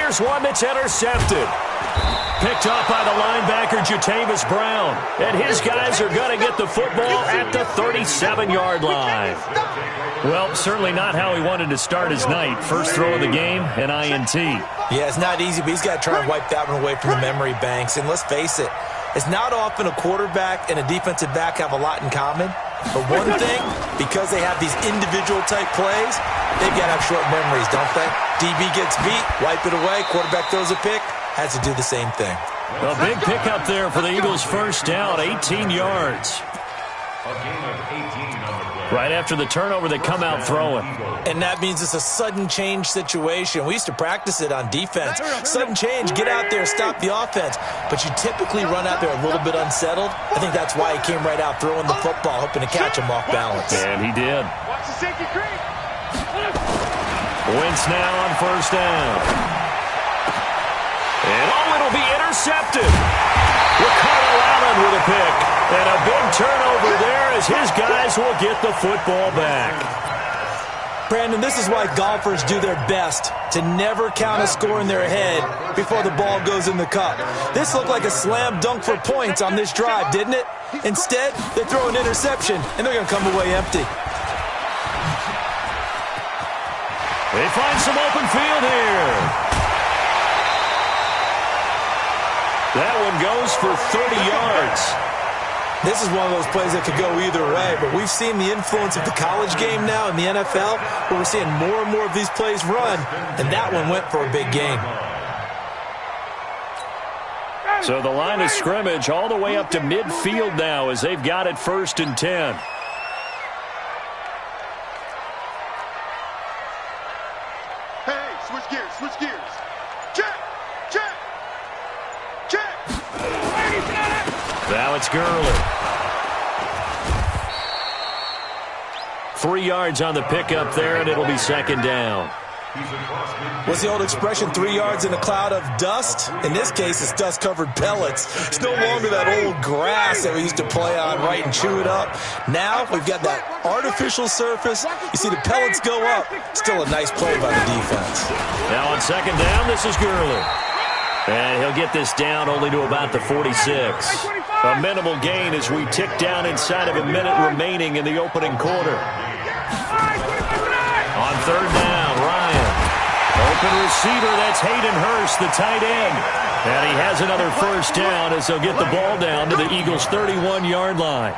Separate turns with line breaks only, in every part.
here's one that's intercepted. Picked off by the linebacker, Jatavis Brown. And his guys are going to get the football at the 37-yard line. Well, certainly not how he wanted to start his night. First throw of the game, an INT.
Yeah, it's not easy, but he's got to try and wipe that one away from the memory banks. And let's face it, it's not often a quarterback and a defensive back have a lot in common. But one thing, because they have these individual type plays, they've got to have short memories, don't they? DB gets beat, wipe it away, quarterback throws a pick, has to do the same thing.
A big pickup there for the Eagles' first down, 18 yards. Right after the turnover, they come out throwing.
And that means it's a sudden change situation. We used to practice it on defense. Sudden change, get out there, stop the offense. But you typically run out there a little bit unsettled. I think that's why he came right out throwing the football, hoping to catch him off balance.
And he did. Wentz now on first down. And it'll be intercepted. Ricardo Allen with a pick. And a big turnover there as his guys will get the football back.
Brandon, this is why golfers do their best to never count a score in their head before the ball goes in the cup. This looked like a slam dunk for points on this drive, didn't it? Instead, they throw an interception, and they're going to come away empty.
They find some open field here. That one goes for 30 yards.
This is one of those plays that could go either way, but we've seen the influence of the college game now in the NFL, where we're seeing more and more of these plays run, and that one went for a big gain.
So the line of scrimmage all the way up to midfield now as they've got it 1st and 10.
Hey, switch gears, switch gears. Check, check, check.
Now it's Gurley. 3 yards on the pickup there, and it'll be 2nd down.
What's the old expression, 3 yards in a cloud of dust? In this case, it's dust-covered pellets. It's no longer that old grass that we used to play on, right, and chew it up. Now we've got that artificial surface. You see the pellets go up. Still a nice play by the defense.
Now on 2nd down, this is Gurley. And he'll get this down only to about the 46. A minimal gain as we tick down inside of a minute remaining in the opening quarter. On 3rd down, Ryan. Open receiver, that's Hayden Hurst, the tight end. And he has another first down as they'll get the ball down to the Eagles' 31-yard line.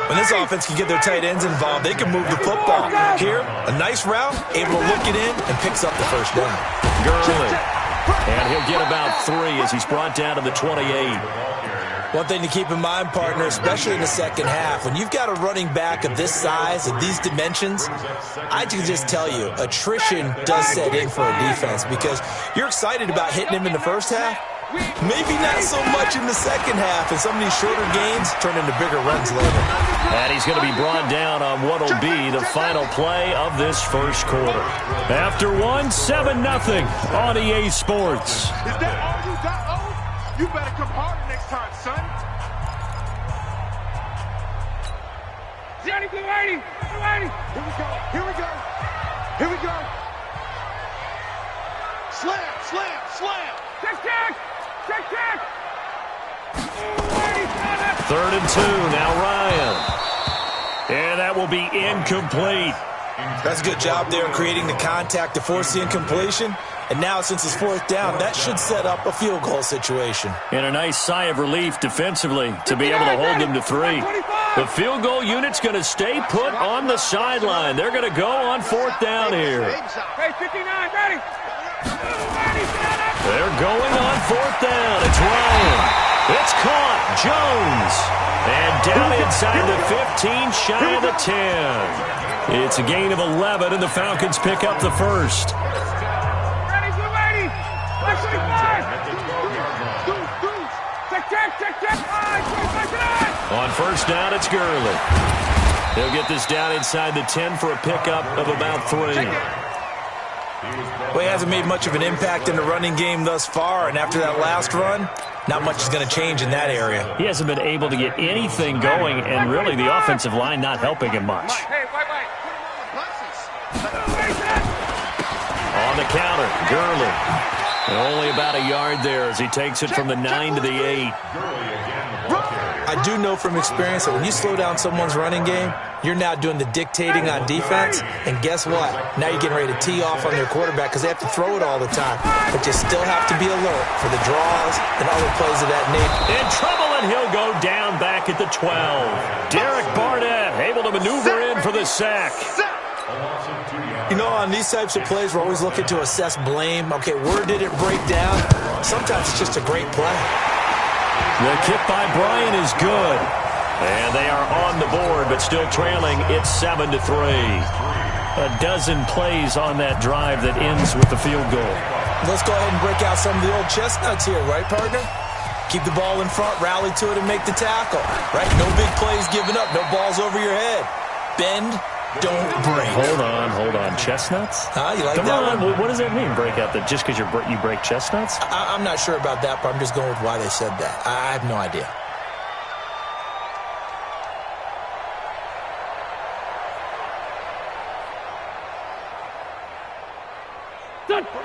When this offense can get their tight ends involved, they can move the football. Here, a nice route, able to look it in, and picks up the first down.
Gurley. And he'll get about 3 as he's brought down to the 28.
One thing to keep in mind, partner, especially in the second half, when you've got a running back of this size, of these dimensions, I can just tell you, attrition does set in for a defense because you're excited about hitting him in the first half. Maybe not so much in the second half, and some of these shorter gains turn into bigger runs later.
And he's going to be brought down on what will be the final play of this first quarter. After 7-0 on EA Sports.
Is that all you got, O? You better come harder next time, son. Johnny Blue 80. Blue 80. Here we go. Here we go. Here we go. Slam, slam, slam. Check, check. Check, check.
3rd and 2, now Ryan. And that will be incomplete.
That's a good job there creating the contact to force the incompletion. And now, since it's 4th down, that should set up a field goal situation.
And a nice sigh of relief defensively to be able to hold them to 3. The field goal unit's going to stay put on the sideline. They're going to go on 4th down here.
Hey, 59, ready.
They're going on 4th down. It's Ryan. It's caught. Jones. And down inside the 15, shy of the 10. It's a gain of 11, and the Falcons pick up the first.
Ready, Blue 80. 25. Check.
On first down, it's Gurley. He'll get this down inside the 10 for a pickup of about 3.
Well, he hasn't made much of an impact in the running game thus far, and after that last run, not much is going to change in that area.
He hasn't been able to get anything going, and really the offensive line not helping him much.
Hey, wait.
On the counter, Gurley. And only about a yard there as he takes it from the 9 to the 8.
I do know from experience that when you slow down someone's running game, you're now doing the dictating on defense. And guess what? Now you're getting ready to tee off on their quarterback because they have to throw it all the time. But you still have to be alert for the draws and other plays of that nature.
In trouble, and he'll go down back at the 12. Derek Barnett able to maneuver in for the sack.
You know, on these types of plays, we're always looking to assess blame. Okay, where did it break down? Sometimes it's just a great play.
The kick by Bryant is good. And they are on the board, but still trailing. It's 7-3. A dozen plays on that drive that ends with the field goal.
Let's go ahead and break out some of the old chestnuts here, right, partner? Keep the ball in front, rally to it, and make the tackle. Right? No big plays given up, no balls over your head. Bend, don't break.
Hold on. Chestnuts?
You like
Come
that
on.
one?
What does that mean, break out? That just because you break chestnuts?
I'm not sure about that, but I'm just going with why they said that. I have no idea.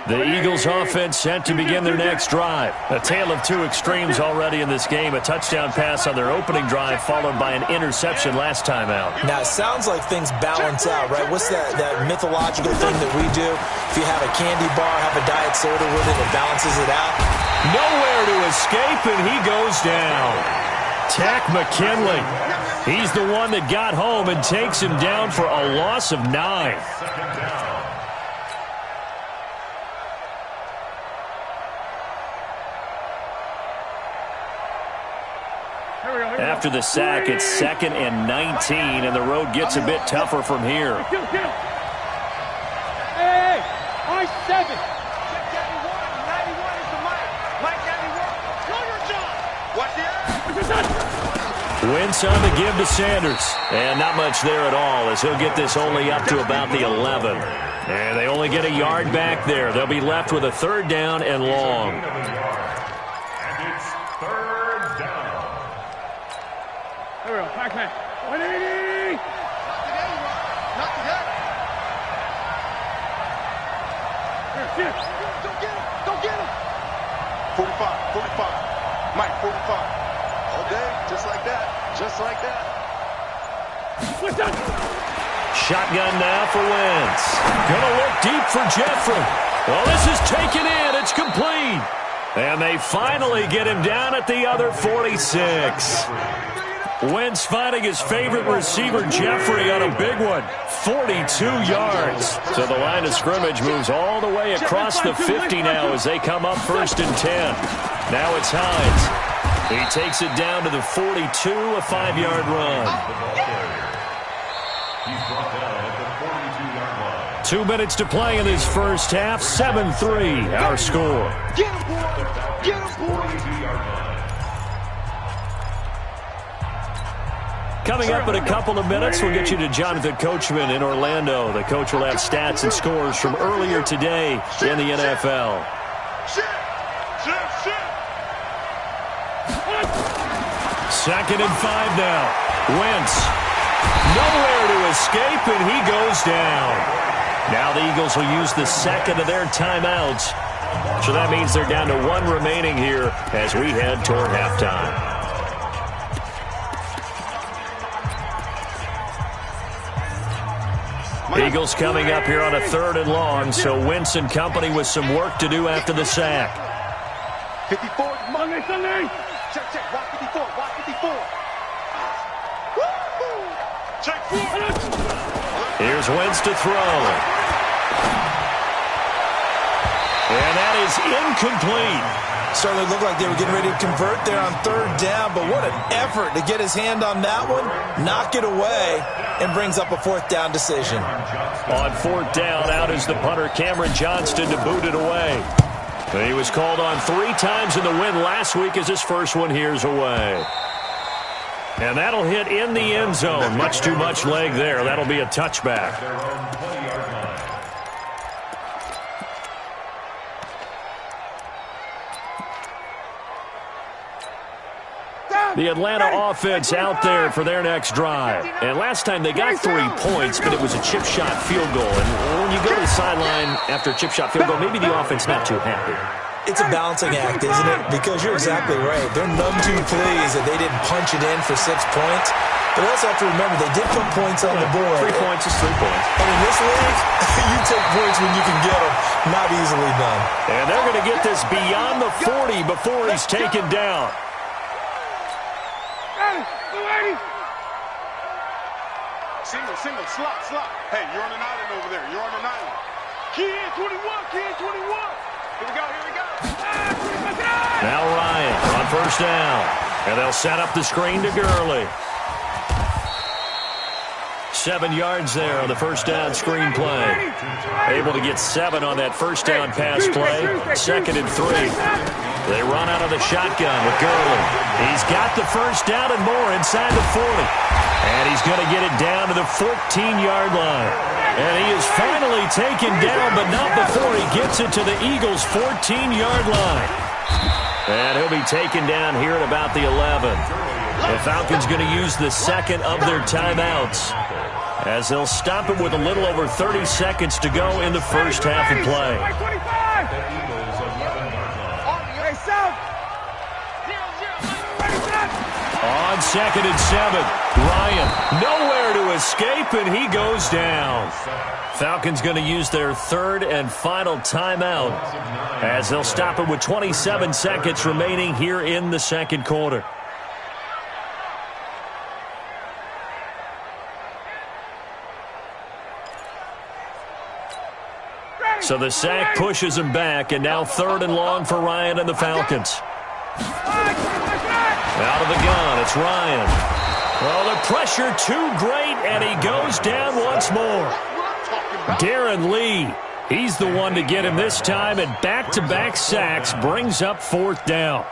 The Eagles offense set to begin their next drive. A tale of two extremes already in this game. A touchdown pass on their opening drive followed by an interception last time out.
Now, it sounds like things balance out, right? What's that mythological thing that we do? If you have a candy bar, have a diet soda with it, it balances it out.
Nowhere to escape, and he goes down. Tack McKinley. He's the one that got home and takes him down for a loss of 9. After the sack, it's 2nd and 19, and the road gets a bit tougher from here.
Hey, I-7.
Wentz on the give to Sanders. And not much there at all as he'll get this only up to about the 11. And they only get a yard back there. They'll be left with a 3rd down and long.
Here we go. Backman. 180. Not the head. Here, Go get him. 45. Mike, 45. All day, just like that. Just like that.
Shotgun now for Wentz. Gonna look deep for Jeffrey. Well, this is taken in. It's complete. And they finally get him down at the other 46. Wentz finding his favorite receiver, Jeffrey, on a big one. 42 yards. So the line of scrimmage moves all the way across the 50 now as they come up 1st and 10. Now it's Hines. He takes it down to the 42, a 5-yard run. 2 minutes to play in this first half. 7-3, our score.
Get him, boy. Get him, boy.
Coming up in a couple of minutes, we'll get you to Jonathan Coachman in Orlando. The coach will have stats and scores from earlier today in the NFL. Second and 5 now. Wentz. Nowhere to escape, and he goes down. Now the Eagles will use the second of their timeouts. So that means they're down to 1 remaining here as we head toward halftime. Eagles coming up here on a 3rd and long, so Wentz and company with some work to do after the sack.
54, Monday, Sunday. Check, watch 54, watch 54. Woo! Check 4.
Here's Wentz to throw. And that is incomplete.
Certainly looked like they were getting ready to convert there on 3rd down, but what an effort to get his hand on that one, knock it away, and brings up a 4th down decision.
On 4th down, out is the punter, Cameron Johnston, to boot it away. He was called on 3 times in the win last week as his first one here's away. And that'll hit in the end zone. Much too much leg there. That'll be a touchback.
Down.
The Atlanta offense out there for their next drive. And last time they got 3 points, but it was a chip shot field goal. And when you go to the sideline after a chip shot field goal, maybe the offense not too happy.
It's a balancing act, isn't it? Because you're exactly right. They're none too pleased that they didn't punch it in for 6 points. But we also have to remember they did put points on the board.
3 points is 3 points.
And in this league, you take points when you can get them. Not easily done.
And they're going to get this beyond the 40 before he's taken down.
Single, slot. Hey, you're on an island over there. You're on an island. Kid 21. Here we go.
Now Ryan on first down. And they'll set up the screen to Gurley. 7 yards there on the first down screen play. Able to get 7 on that first down pass play. 2nd and 3. They run out of the shotgun with Gurley. He's got the first down and more inside the 40. And he's going to get it down to the 14-yard line. And he is finally taken down, but not before he gets it to the Eagles' 14-yard line. And he'll be taken down here at about the 11. The Falcons going to use the second of their timeouts, as they'll stop him with a little over 30 seconds to go in the first half of play. On 2nd and 7, Ryan nowhere to escape, and he goes down. Falcons going to use their 3rd and final timeout, as they'll stop him with 27 seconds remaining here in the second quarter. So the sack pushes him back, and now 3rd and long for Ryan and the Falcons. Out of the gun, it's Ryan. Well, the pressure too great, and he goes down once more. Darren Lee, he's the one to get him this time, and back-to-back sacks brings up 4th down.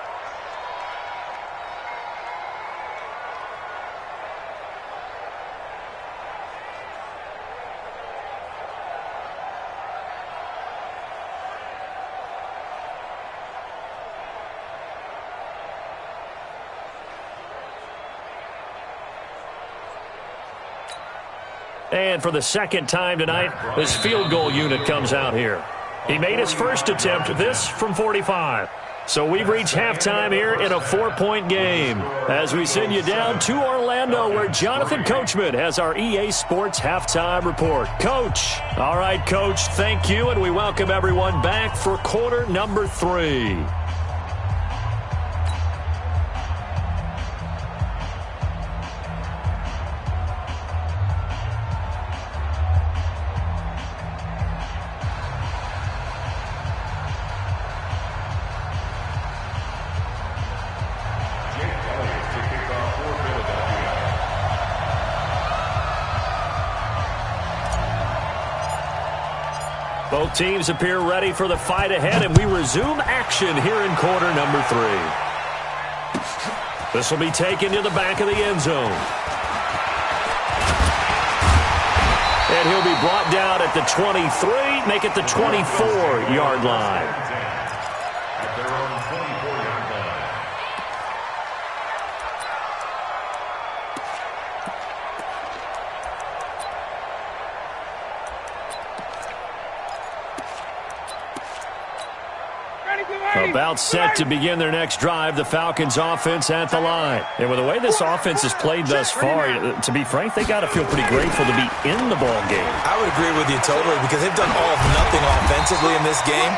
And for the second time tonight, this field goal unit comes out here. He made his first attempt, this from 45. So we've reached halftime here in a 4-point game, as we send you down to Orlando, where Jonathan Coachman has our EA Sports halftime report. Coach. All right, Coach, thank you, and we welcome everyone back for quarter number 3. Both teams appear ready for the fight ahead, and we resume action here in quarter number 3. This will be taken to the back of the end zone. And he'll be brought down at the 23, make it the 24-yard line. About set to begin their next drive, the Falcons offense at the line. And with the way this offense has played thus far, to be frank, they got to feel pretty grateful to be in the ball game.
I would agree with you totally, because they've done all of nothing offensively in this game,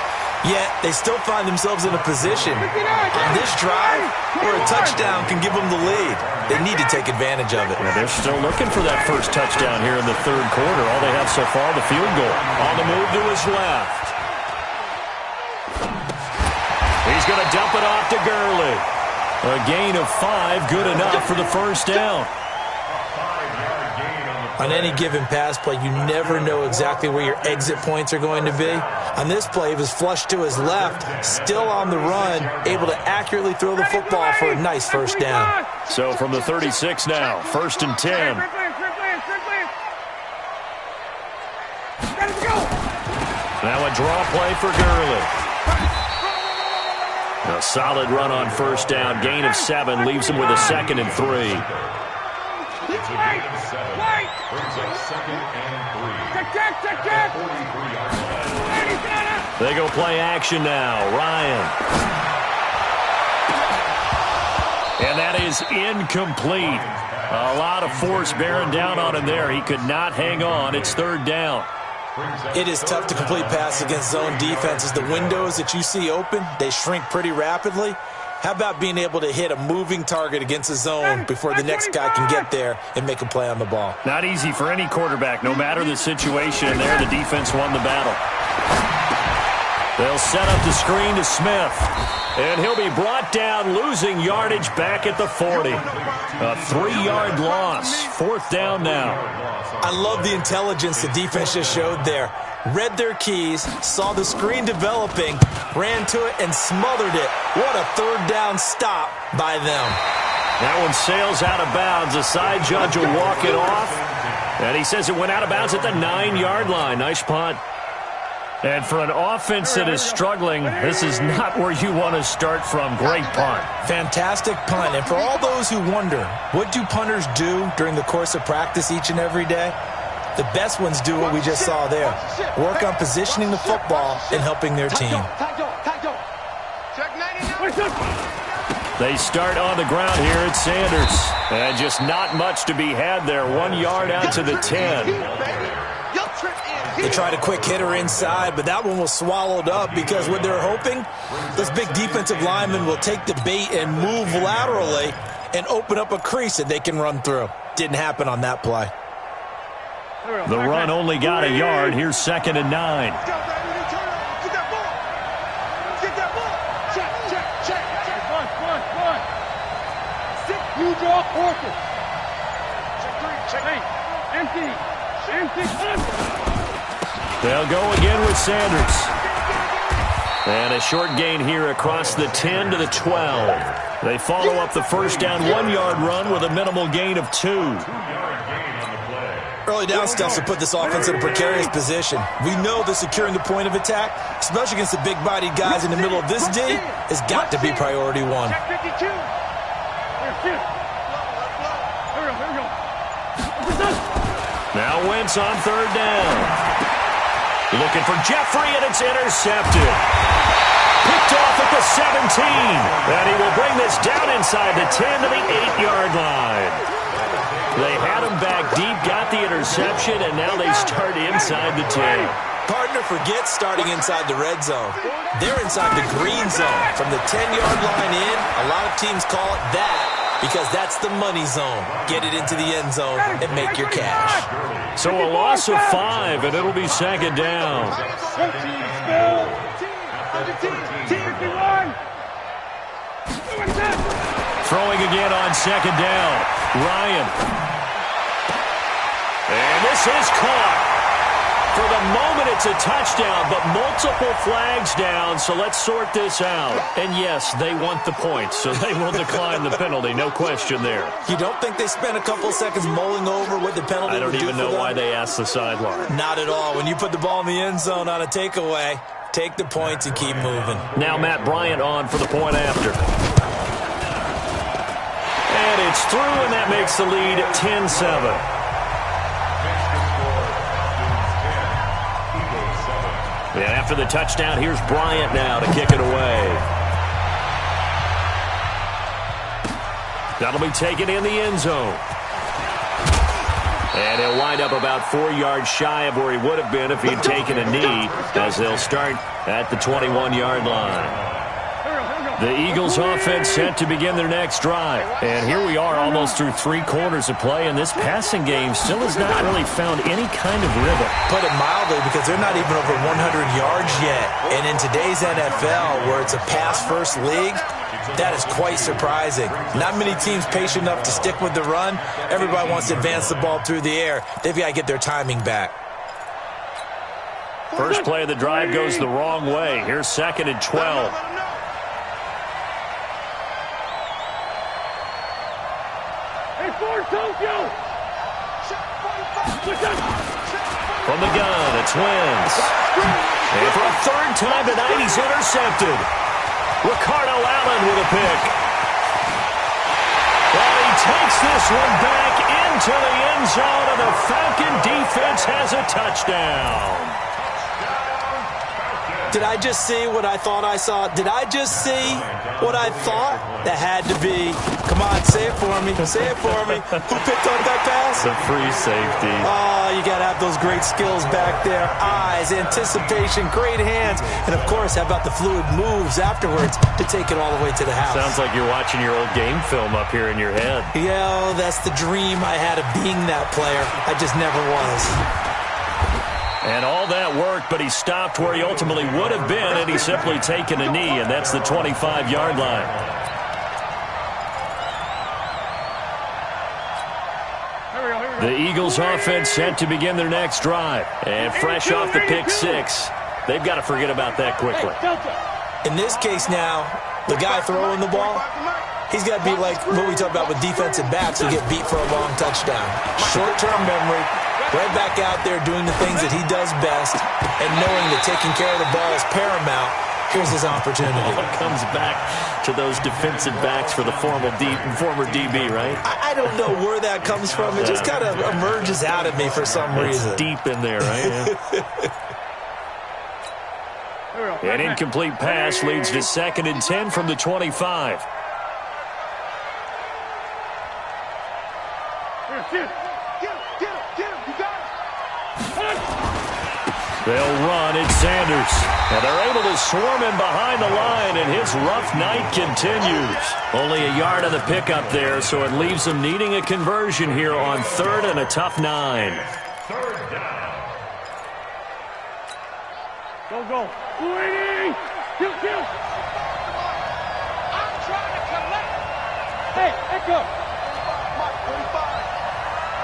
yet they still find themselves in a position on this drive where a touchdown can give them the lead. They need to take advantage of it.
Yeah, they're still looking for that first touchdown here in the third quarter. All they have so far, the field goal. On the move to his left. He's going to dump it off to Gurley. A gain of 5, good enough for the first down.
On any given pass play, you never know exactly where your exit points are going to be. On this play, he was flushed to his left, still on the run, able to accurately throw the football for a nice first down.
So from the 36 now, 1st and 10. Now a draw play for Gurley. A solid run on first down. Gain of 7 leaves him with a 2nd and 3. They go play action now. Ryan. And that is incomplete. A lot of force bearing down on him there. He could not hang on. It's 3rd down.
It is tough to complete passes against zone defenses. The windows that you see open, they shrink pretty rapidly. How about being able to hit a moving target against a zone before the next guy can get there and make a play on the ball?
Not easy for any quarterback. No matter the situation there, the defense won the battle. They'll set up the screen to Smith. And he'll be brought down, losing yardage back at the 40. A 3-yard loss. 4th down now.
I love the intelligence the defense just showed there. Read their keys, saw the screen developing, ran to it, and smothered it. What a 3rd down stop by them.
That one sails out of bounds. The side judge will walk it off. And he says it went out of bounds at the 9-yard line. Nice punt. And for an offense that is struggling, this is not where you want to start from. Great punt.
Fantastic punt. And for all those who wonder, what do punters do during the course of practice each and every day? The best ones do what we just saw there. Work on positioning the football and helping their team.
They start on the ground here at Sanders. And just not much to be had there. 1 yard out to the 10.
They tried a quick hitter inside, but that one was swallowed up because what they're hoping, those big defensive linemen will take the bait and move laterally and open up a crease that they can run through. Didn't happen on that play.
The run only got a yard. Here's 2nd and 9.
You draw quarter. Empty.
They'll go again with Sanders. And a short gain here across the 10 to the 12. They follow up the first down 1-yard run with a minimal gain of 2.
Early down stuff to put this offense in a precarious position. We know that securing the point of attack, especially against the big-bodied guys in the middle of this D, has got to be priority 1.
Now Wentz on 3rd down. Looking for Jeffrey, and it's intercepted. Picked off at the 17. And he will bring this down inside the 10 to the 8-yard line. They had him back deep, got the interception, and now they start inside the 10.
Partner forgets starting inside the red zone. They're inside the green zone. From the 10-yard line in, a lot of teams call it that because that's the money zone. Get it into the end zone and make your cash.
So a loss of 5, and it'll be 2nd down. Throwing again on 2nd down. Ryan. And this is caught. For the moment, it's a touchdown, but multiple flags down, so let's sort this out. And yes, they want the points, so they will decline the penalty, no question there.
You don't think they spent a couple seconds mulling over what the penalty
I don't even know why they asked the sideline.
Not at all. When you put the ball in the end zone on a takeaway, take the points and keep moving.
Now Matt Bryant on for the point after. And it's through, and that makes the lead 10-7. And after the touchdown, here's Bryant now to kick it away. That'll be taken in the end zone. And he'll wind up about 4 yards shy of where he would have been if he'd taken a knee, as they'll start at the 21-yard line. The Eagles offense set to begin their next drive. And here we are almost through 3 quarters of play, and this passing game still has not really found any kind of rhythm.
Put it mildly, because they're not even over 100 yards yet. And in today's NFL, where it's a pass-first league, that is quite surprising. Not many teams patient enough to stick with the run. Everybody wants to advance the ball through the air. They've got to get their timing back.
First play of the drive goes the wrong way. Here's 2nd and 12. From the gun, it's Wentz. And for a 3rd time tonight, he's intercepted. Ricardo Allen with a pick. And he takes this one back into the end zone, and the Falcon defense has a touchdown.
Did I just see what I thought I saw? Did I just see what I thought? That had to be. Come on, say it for me. Say it for me. Who picked up that pass?
The free safety.
Oh, you got to have those great skills back there. Eyes, anticipation, great hands. And, of course, how about the fluid moves afterwards to take it all the way to the house?
Sounds like you're watching your old game film up here in your head.
Yeah, that's the dream I had of being that player. I just never was.
And all that worked, but he stopped where he ultimately would have been, and he's simply taken a knee, and that's the 25-yard line. The Eagles offense set to begin their next drive. And fresh off the pick six, they've got to forget about that quickly.
In this case now, the guy throwing the ball, he's got to be like what we talk about with defensive backs who get beat for a long touchdown. Short-term memory, right back out there doing the things that he does best, and knowing that taking care of the ball is paramount. Here's his opportunity.
It comes back to those defensive backs for the former DB, right?
I don't know where that comes from. It just kind of emerges out at me for some reason.
It's deep in there, right? Yeah. An incomplete pass leads to 2nd and 10 from the 25. They'll run. It's Sanders. And they're able to swarm him behind the line, and his rough night continues. Only a yard of the pickup there, so it leaves them needing a conversion here on 3rd and a tough 9.
Go. Waiting. Kill. I'm trying to collect. Hey, Echo. Mark 45.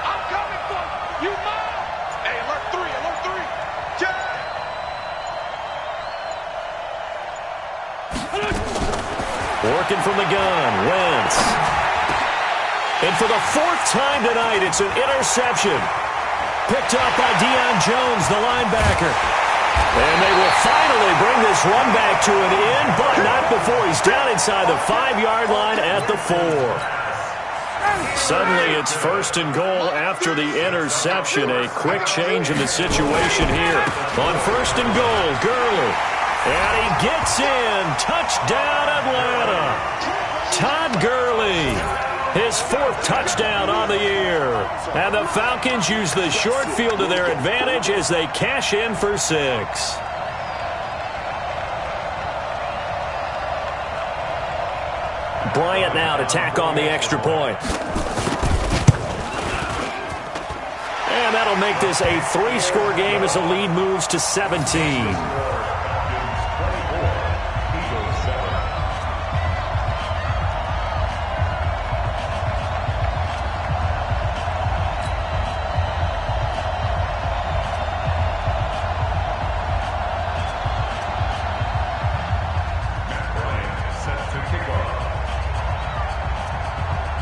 I'm coming for you. You mine. Hey, alert 3.
Working from the gun, Wentz. And for the 4th time tonight, it's an interception. Picked up by Deion Jones, the linebacker. And they will finally bring this run back to an end, but not before he's down inside the 5-yard line at the 4. Suddenly, it's 1st and goal after the interception. A quick change in the situation here. On 1st and goal, Gurley. And he gets in. Touchdown, Atlanta. Todd Gurley. His 4th touchdown on the year. And the Falcons use the short field to their advantage as they cash in for 6. Bryant now to tack on the extra point. And that'll make this a 3-score game as the lead moves to 17.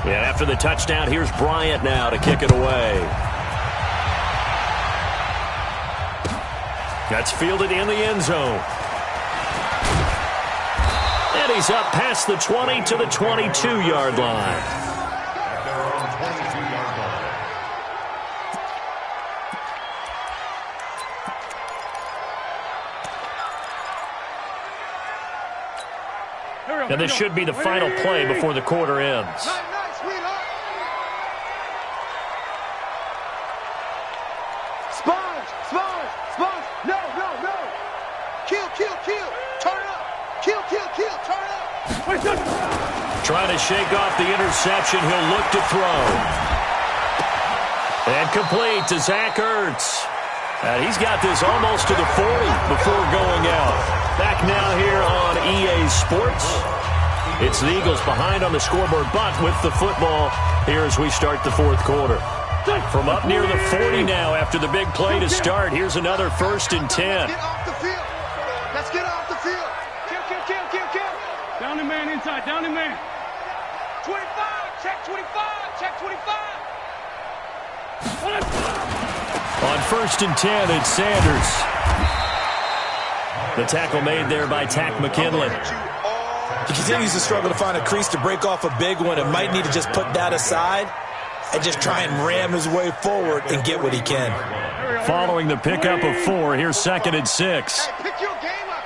And after the touchdown, here's Bryant now to kick it away. That's fielded in the end zone. And he's up past the 20 to the 22-yard line. And this should be the final play before the quarter ends. Trying to shake off the interception. He'll look to throw. And complete to Zach Ertz. And he's got this almost to the 40 before going out. Back now here on EA Sports. It's the Eagles behind on the scoreboard, but with the football here as we start the 4th quarter. From up near the 40 now after the big play to start. Here's another 1st and 10.
Get off the field. Let's get off the field. Kill. Down the man inside. Down the man. 25. Check 25. Check 25.
On 1st and 10, it's Sanders. The tackle made there by Tack McKinley.
He continues to struggle to find a crease to break off a big one and might need to just put that aside and just try and ram his way forward and get what he can.
Following the pickup of 4, here's 2nd and 6.
Hey, pick your game up.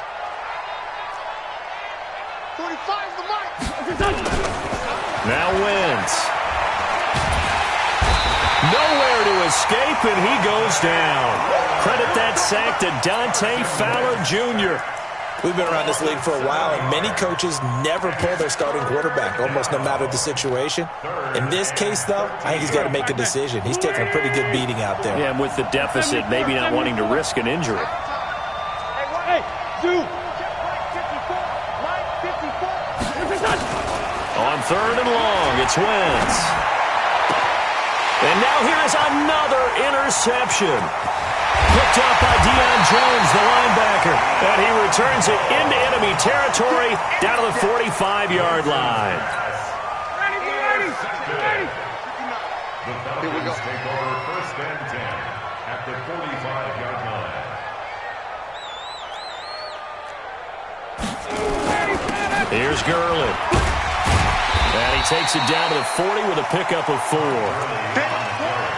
45 the mic.
Now Wentz. Nowhere to escape, and he goes down. Credit that sack to Dante Fowler Jr.
We've been around this league for a while, and many coaches never pull their starting quarterback, almost no matter the situation. In this case, though, I think he's got to make a decision. He's taking a pretty good beating out there.
Yeah, and with the deficit, maybe not wanting to risk an injury.
Hey, dude.
On 3rd and long, it's Wentz. And now here is another interception. Picked up by Deion Jones, the linebacker. And he returns it into enemy territory down to the 45-yard line.
Ready.
Here we go. Take over 1st and 10 at the 45-yard line.
Here's Gurley. And he takes it down to the 40 with a pickup of 4.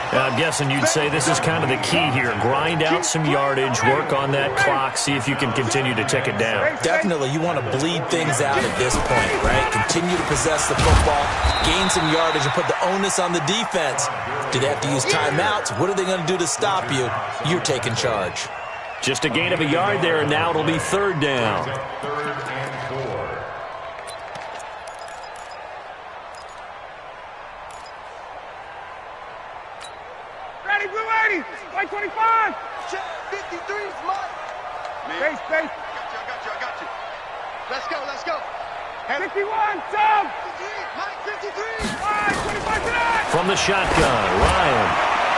I'm guessing you'd say this is kind of the key here. Grind out some yardage, work on that clock, see if you can continue to tick it down.
Definitely, you want to bleed things out at this point, right? Continue to possess the football, gain some yardage, and put the onus on the defense. Do they have to use timeouts? What are they going to do to stop you? You're taking charge.
Just a gain of a yard there, and now it'll be 3rd down.
3rd and 4.
Ready, Blue 80. White 25.
Check 53's Mike.
Base.
I got you. Let's go.
51, Tom.
53, Mike 53.
25 tonight.
From the shotgun, Ryan.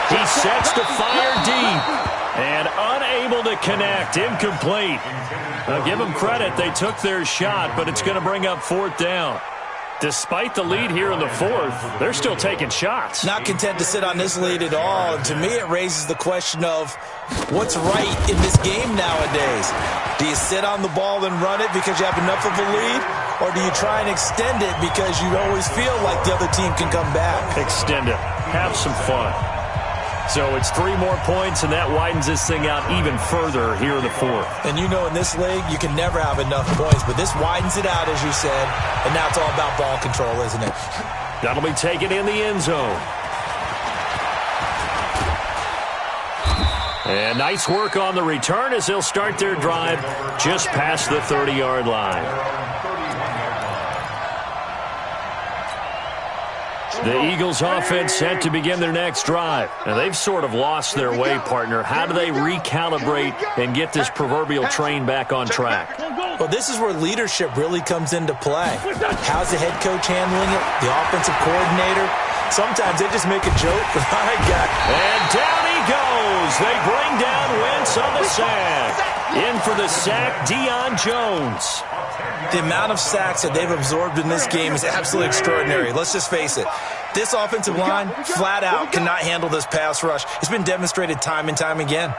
He sets to fire deep. And unable to connect. Incomplete. Now give them credit. They took their shot, but it's going to bring up 4th down. Despite the lead here in the 4th, they're still taking shots.
Not content to sit on this lead at all. And to me, it raises the question of what's right in this game nowadays. Do you sit on the ball and run it because you have enough of a lead? Or do you try and extend it because you always feel like the other team can come back?
Extend it. Have some fun. So it's 3 more points, and that widens this thing out even further here in the 4th.
And you know in this league, you can never have enough points, but this widens it out, as you said, and now it's all about ball control, isn't it?
That'll be taken in the end zone. And nice work on the return as they'll start their drive just past the 30-yard line. The Eagles offense set to begin their next drive. Now, they've sort of lost their way, partner. How do they recalibrate and get this proverbial train back on track?
Well, this is where leadership really comes into play. How's the head coach handling it? The offensive coordinator? Sometimes they just make a joke. My God.
And down he goes. They bring down Wentz on the sack. In for the sack, Deion Jones.
The amount of sacks that they've absorbed in this game is absolutely extraordinary. Let's just face it. This offensive line, flat out, cannot handle this pass rush. It's been demonstrated time and time again.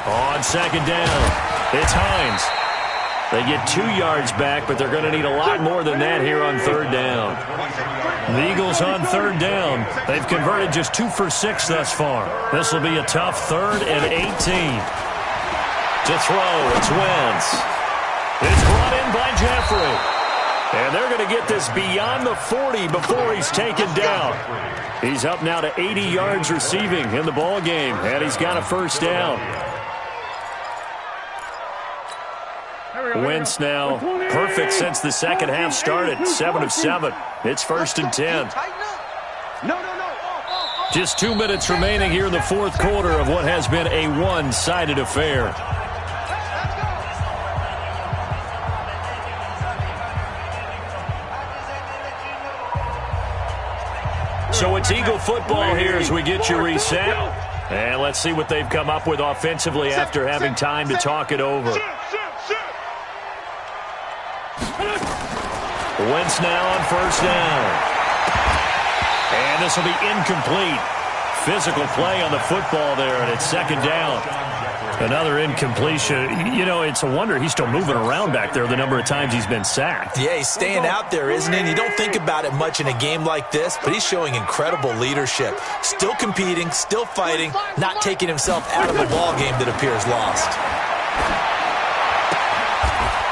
On 2nd down, it's Hines. They get 2 yards back, but they're going to need a lot more than that here on 3rd down. The Eagles on 3rd down. They've converted just 2 for 6 thus far. This will be a tough 3rd and 18. To throw, it's Wentz. It's brought in by Jeffrey. And they're going to get this beyond the 40 before he's taken down. He's up now to 80 yards receiving in the ballgame, and he's got a 1st down. Wentz now perfect since the second half started. 7 of 7. It's 1st and 10. Just 2 minutes remaining here in the 4th quarter of what has been a one-sided affair. So it's Eagle football here as we get you reset. And let's see what they've come up with offensively after having time to talk it over. Wentz now on 1st down. And this will be incomplete. physical play on the football there, and it's second down. Another incompletion. You know, it's a wonder he's still moving around back there the number of times he's been sacked.
Yeah, he's staying out there, isn't he? And you don't think about it much in a game like this, but he's showing incredible leadership. Still competing, still fighting, not taking himself out of a ball game that appears lost.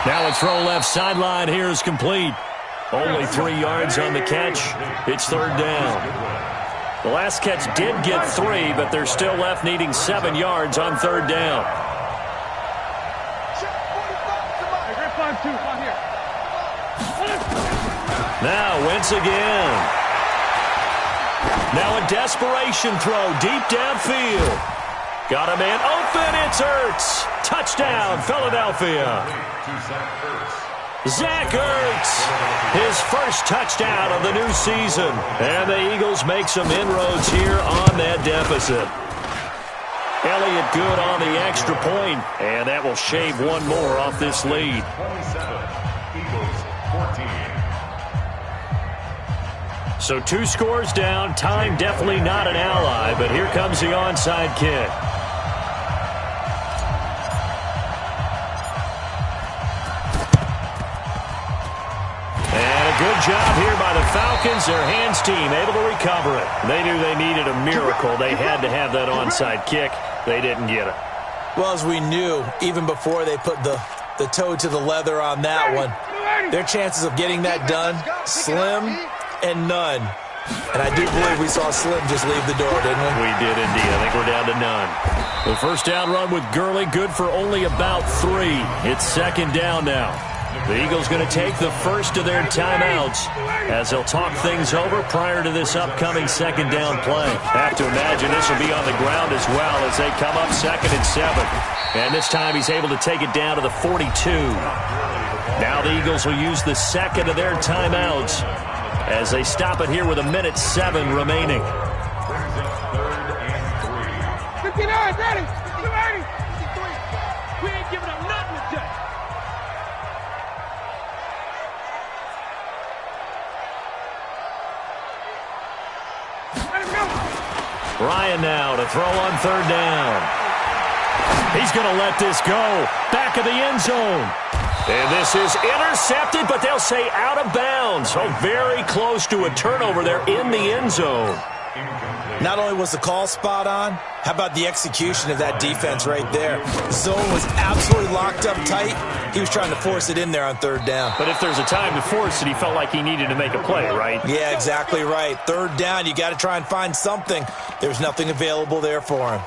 Now a throw left sideline here is complete. Only 3 yards on the catch. It's third down. The last catch did get 3, but they're still left needing 7 yards on third down. Now Wentz again. Now a desperation throw deep downfield. Got a man open. It's Ertz. Touchdown, Philadelphia. Zach Ertz, his first touchdown of the new season. And the Eagles make some inroads here on that deficit. Elliott good on the extra point, and that will shave one more off this lead.
27, Eagles 14.
So 2 scores down. Time definitely not an ally, but here comes the onside kick. Good job here by the Falcons. Their hands team able to recover it. They knew they needed a miracle. They had to have that onside kick. They didn't get it.
Well, as we knew, even before they put the toe to the leather on that one, their chances of getting that done, slim and none. And I do believe we saw Slim just leave the door, didn't we?
We did indeed. I think we're down to none. The first down run with Gurley, good for only about 3. It's second down now. The Eagles going to take the first of their timeouts as they'll talk things over prior to this upcoming second down play. Have to imagine this will be on the ground as well as they come up 2nd and 7. And this time he's able to take it down to the 42. Now the Eagles will use the second of their timeouts as they stop it here with 1:07 remaining.
59, ready. ready. We ain't giving up nothing today.
Ryan now to throw on third down. He's going to let this go. Back of the end zone. And this is intercepted, but they'll say out of bounds. So very close to a turnover there in the end zone.
Not only was the call spot on, how about the execution of that defense right there? The zone was absolutely locked up tight. He was trying to force it in there on third down.
But if there's a time to force it, he felt like he needed to make a play, right?
Yeah, exactly right. Third down, you got to try and find something. There's nothing available there for him.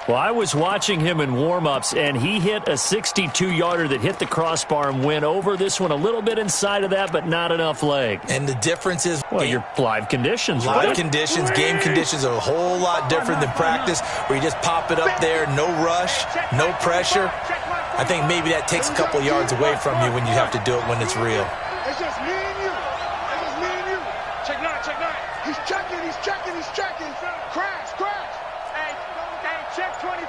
Well, I was watching him in warm-ups, and he hit a 62-yarder that hit the crossbar and went over. This one a little bit inside of that, but not enough leg.
And the difference is...
Well, your live conditions, right?
Live conditions, game conditions are a whole lot different than practice, where you just pop it up there, no rush, no pressure. I think maybe that takes a couple yards away from you when you have to do it when it's real.
It's just me and you. It's just me and you.
Check 9, check 9.
He's checking, he's checking, he's checking. Crash, crash.
Hey, check 24,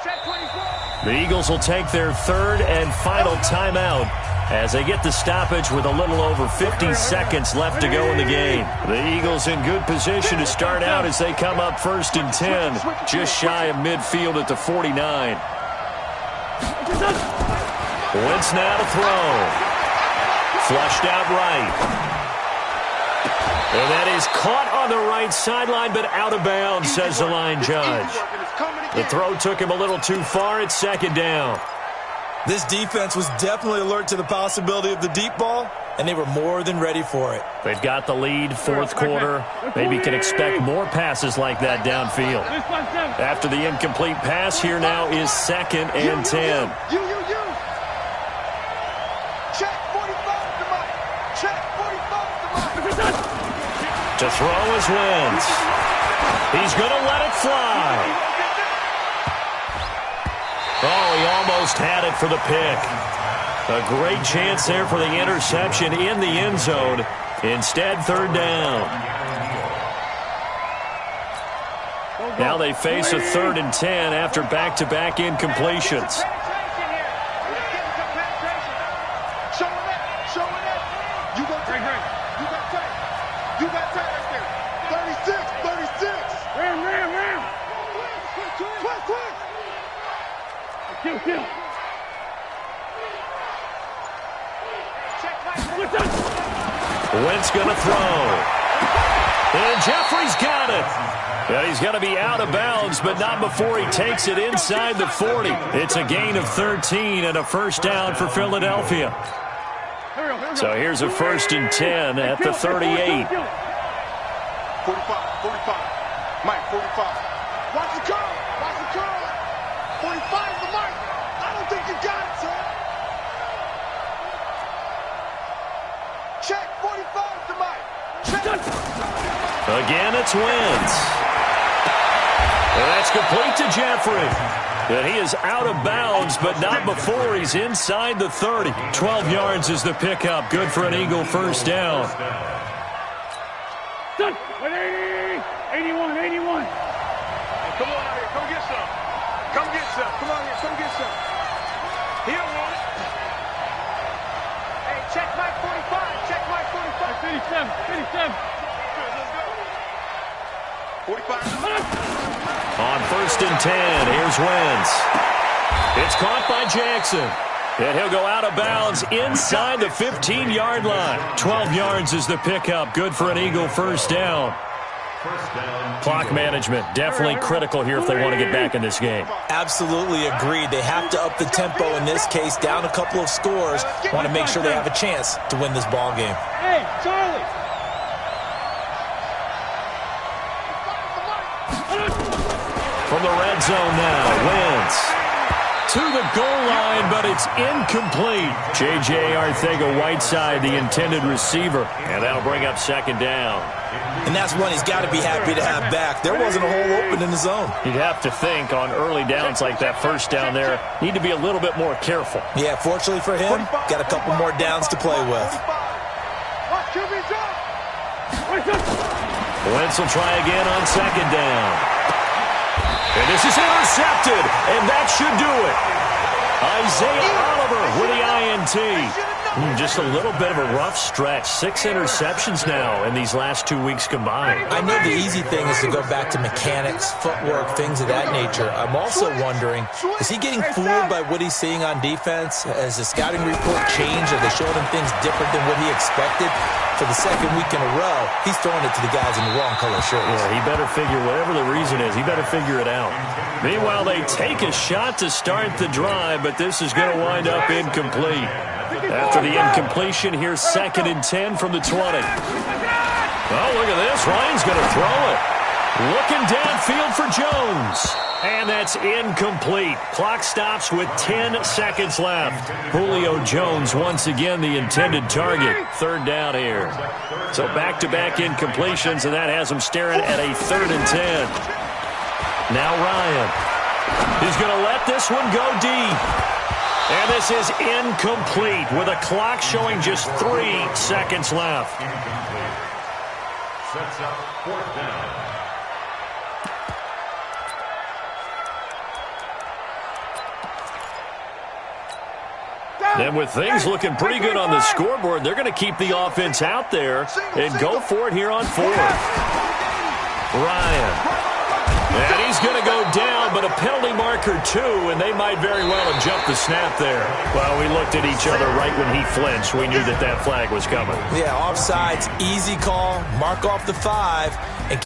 check 24.
The Eagles will take their third and final timeout as they get the stoppage with a little over 50 seconds left to go in the game. The Eagles in good position to start out as they come up 1st and 10, just shy of midfield at the 49. Wentz now to throw. Flushed out right. And that is caught on the right sideline, but out of bounds, says the line judge. The throw took him a little too far. It's second down.
This defense was definitely alert to the possibility of the deep ball, and they were more than ready for it.
They've got the lead, fourth quarter. Maybe can expect more passes like that downfield. After the incomplete pass, here now is 2nd and 10.
You. Check 45 to Mike. Check 45 to Mike.
To throw is Wentz. He's going to let it fly. Oh, he almost had it for the pick. A great chance there for the interception in the end zone. Instead, third down. Now they face a 3rd and 10 after back-to-back incompletions.
You got tight right there. 36.
Kill.
Wentz gonna throw. And Jeffrey's got it. And he's going to be out of bounds, but not before he takes it inside the 40. It's a gain of 13 and a first down for Philadelphia. So here's a 1st and 10 at the 38.
45. Mike, 45. Watch the curl. 45 is the mark. I don't think you got it, sir. Check, 45 is the mark. Check.
Again, it's Wentz. And that's complete to Jeffrey. And he is out of bounds, but not before he's inside the 30. 12 yards is the pickup. Good for an Eagle first down.
81.
Come on out here. Come get some. Come on here. Come get some. He don't want it. Hey, check my 45. Check my 45.
57.
Let's go. 45.
On 1st and 10, here's Wentz. It's caught by Jackson. And he'll go out of bounds inside the 15-yard line. 12 yards is the pickup. Good for an Eagle first down. Clock management, definitely critical here if they want to get back in this game.
Absolutely agreed. They have to up the tempo in this case, down a couple of scores. Want to make sure they have a chance to win this ball game.
Hey, Charlie.
From the red zone now, Wentz to the goal line, but it's incomplete. J.J. Arcega-Whiteside, the intended receiver, and that'll bring up 2nd down.
And that's one he's got to be happy to have back. There wasn't a hole open in the zone.
You'd have to think on early downs like that first down there, need to be a little bit more careful.
Yeah, fortunately for him, got a couple more downs to play with.
Wentz will try again on 2nd down. And this is intercepted, and that should do it. Isaiah Oliver with the INT. Just a little bit of a rough stretch. 6 interceptions now in these last 2 weeks combined.
I know the easy thing is to go back to mechanics, footwork, things of that nature. I'm also wondering, is he getting fooled by what he's seeing on defense? Has the scouting report changed? Are they showing him things different than what he expected? For the 2nd week in a row, he's throwing it to the guys in the wrong color shirts.
Yeah, he better figure, whatever the reason is, he better figure it out. Meanwhile, they take a shot to start the drive, but this is going to wind up incomplete. After the incompletion, here's 2nd and 10 from the 20. Oh, look at this. Ryan's going to throw it. Looking downfield for Jones. And that's incomplete. Clock stops with 10 seconds left. Julio Jones once again the intended target. 3rd down here. So back-to-back incompletions, and that has him staring at a 3rd and 10. Now Ryan. He's going to let this one go deep. And this is incomplete with a clock showing just 3 seconds left.
Sets up 4th down.
And with things looking pretty good on the scoreboard, they're going to keep the offense out there and go for it here on 4th. Ryan. And he's going to go down, but a penalty marker too, and they might very well have jumped the snap there. Well, we looked at each other right when he flinched. We knew that flag was coming.
Yeah, offsides, easy call, mark off the 5, and